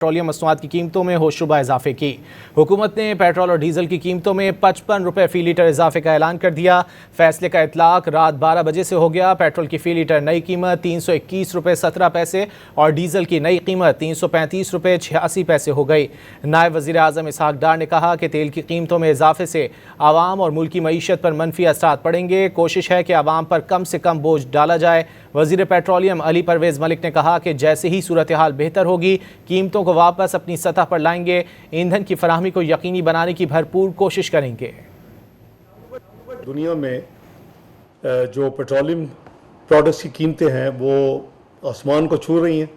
Petroleum मसनूआत की कीमतों में होशरुबा इजाफे की। हुकूमत ने पेट्रोल और डीजल की कीमतों में 55 रुपये फी लीटर इजाफे का ऐलान कर दिया। फैसले का इतलाक रात 12 बजे से हो गया। पेट्रोल की फी लीटर नई कीमत 321 रुपये 17 पैसे और डीजल की नई कीमत 335 रुपये 86 पैसे हो गई। नायब वज़ीर आज़म इसहाक डार ने कहा कि तेल की कीमतों में इजाफे से आवाम और मुल्की मईशत पर मनफी असरात पड़ेंगे। कोशिश है कि आवाम पर कम से कम बोझ डाला जाए। वज़ीर पेट्रोलियम अली परवेज़ मलिक ने कहा कि जैसे ही सूरत हाल बेहतर होगी कीमतों को वापस अपनी सतह पर लाएंगे। ईंधन की फराहमी को यकीनी बनाने की भरपूर कोशिश करेंगे। दुनिया में जो पेट्रोलियम प्रोडक्ट्स की कीमतें हैं वो आसमान को छू रही हैं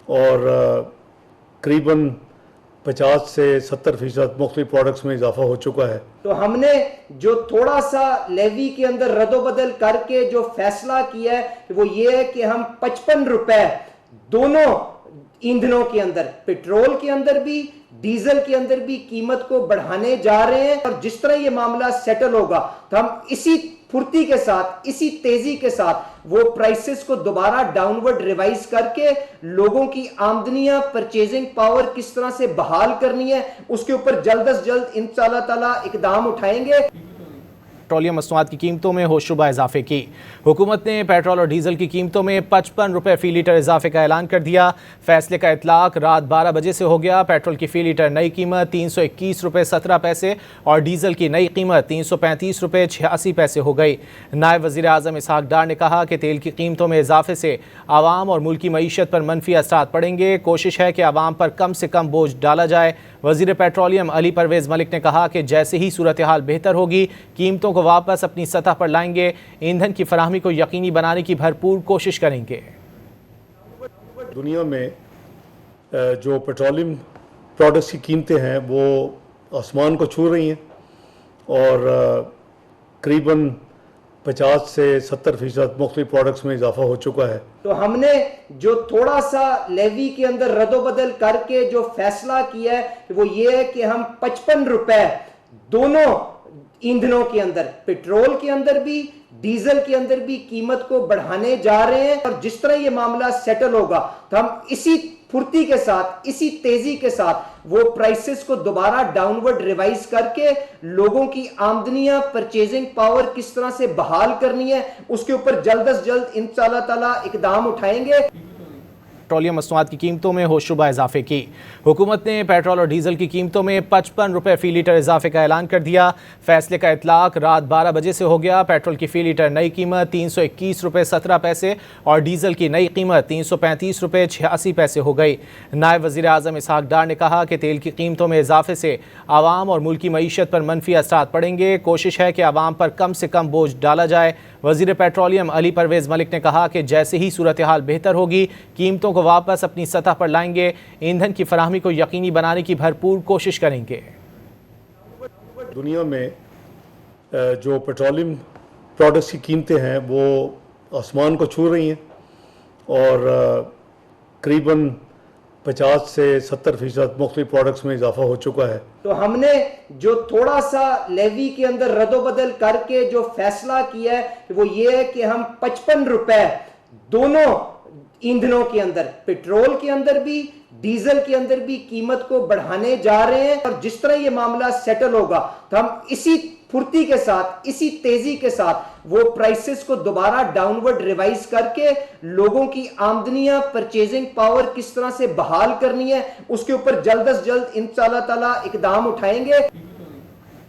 और करीबन 50 से 70% मुख्तलिफ प्रोडक्ट्स में इजाफा हो चुका है। तो हमने जो थोड़ा सा लेवी के अंदर रद्दोबदल करके जो फैसला किया है वो ये है कि हम 55 रुपए दोनों ईंधनों के अंदर, पेट्रोल के अंदर भी डीजल के अंदर भी कीमत को बढ़ाने जा रहे हैं। और जिस तरह ये मामला सेटल होगा तो हम इसी फुर्ती के साथ, इसी तेजी के साथ वो प्राइसेस को दोबारा डाउनवर्ड रिवाइज करके लोगों की आमदनियां, परचेजिंग पावर किस तरह से बहाल करनी है उसके ऊपर जल्द से जल्द इंशाअल्लाह ताला इकदाम उठाएंगे। पेट्रोलियम मसनूआत की कीमतों में होशरुबा इजाफे की। हुकूमत ने पेट्रोल और डीजल की कीमतों में 55 रुपये फी लीटर इजाफे का ऐलान कर दिया। फैसले का इतलाक रात 12 बजे से हो गया। पेट्रोल की फी लीटर नई कीमत 321 रुपये 17 पैसे और डीजल की नई कीमत 335 रुपये 86 पैसे हो गई। नायब वज़ीर आज़म इसहाक डार ने कहा कि तेल की कीमतों में इजाफे से आवाम और मुल्की मईशत पर मनफी असरात पड़ेंगे। कोशिश है कि आवाम पर कम से कम बोझ डाला जाए। वज़ीर पेट्रोलियम अली परवेज़ मलिक ने कहा कि जैसे ही सूरत हाल बेहतर होगी कीमतों को वापस अपनी सतह पर लाएंगे। ईंधन की फराहमी को यकीनी बनाने की भरपूर कोशिश करेंगे। दुनिया में जो पेट्रोलियम प्रोडक्ट्स की कीमतें हैं वो आसमान को छू रही हैं और करीबन 50 से 70% मुख्तलिफ प्रोडक्ट्स में इजाफा हो चुका है। तो हमने जो थोड़ा सा लेवी के अंदर रद्दोबदल करके जो फैसला किया है वो ये है कि हम 55 रुपए दोनों ईंधनों के अंदर, पेट्रोल के अंदर भी डीजल के अंदर भी कीमत को बढ़ाने जा रहे हैं। और जिस तरह ये मामला सेटल होगा तो हम इसी फुर्ती के साथ, इसी तेजी के साथ वो प्राइसेस को दोबारा डाउनवर्ड रिवाइज करके लोगों की आमदनियां, परचेजिंग पावर किस तरह से बहाल करनी है उसके ऊपर जल्द से जल्द इंशाअल्लाह ताला इकदाम उठाएंगे। पेट्रोलियम मसनूआत की कीमतों में होशरुबा इजाफे की। हुकूमत ने पेट्रोल और डीजल की कीमतों में 55 रुपये फी लीटर इजाफे का ऐलान कर दिया। फैसले का इतलाक रात 12 बजे से हो गया। पेट्रोल की फी लीटर नई कीमत 321 रुपये 17 पैसे और डीजल की नई कीमत 335 रुपये 86 पैसे हो गई। नायब वज़ीर आज़म इसहाक डार ने कहा कि तेल की कीमतों में इजाफे से आवाम और मुल्की मईशत पर मनफी असरात पड़ेंगे। कोशिश है कि आवाम पर कम से कम बोझ डाला जाए। वज़ीर पेट्रोलियम अली परवेज़ मलिक ने कहा कि जैसे ही सूरत हाल बेहतर होगी कीमतों को वापस अपनी सतह पर लाएंगे। ईंधन की फराहमी को यकीनी बनाने की भरपूर कोशिश करेंगे। दुनिया में जो पेट्रोलियम प्रोडक्ट्स की कीमतें हैं वो आसमान को छू रही हैं और करीबन 50 से 70% मुख्तलिफ प्रोडक्ट्स में इजाफा हो चुका है। तो हमने जो थोड़ा सा लेवी के अंदर रद्दोबदल करके जो फैसला किया है वो ये है कि हम 55 रुपए दोनों ईंधनों के अंदर, पेट्रोल के अंदर भी डीजल के अंदर भी कीमत को बढ़ाने जा रहे हैं। और जिस तरह ये मामला सेटल होगा तो हम इसी फुर्ती के साथ, इसी तेजी के साथ वो प्राइसेस को दोबारा डाउनवर्ड रिवाइज करके लोगों की आमदनियां, परचेजिंग पावर किस तरह से बहाल करनी है उसके ऊपर जल्द से जल्द इंशाअल्लाह ताला इकदाम उठाएंगे।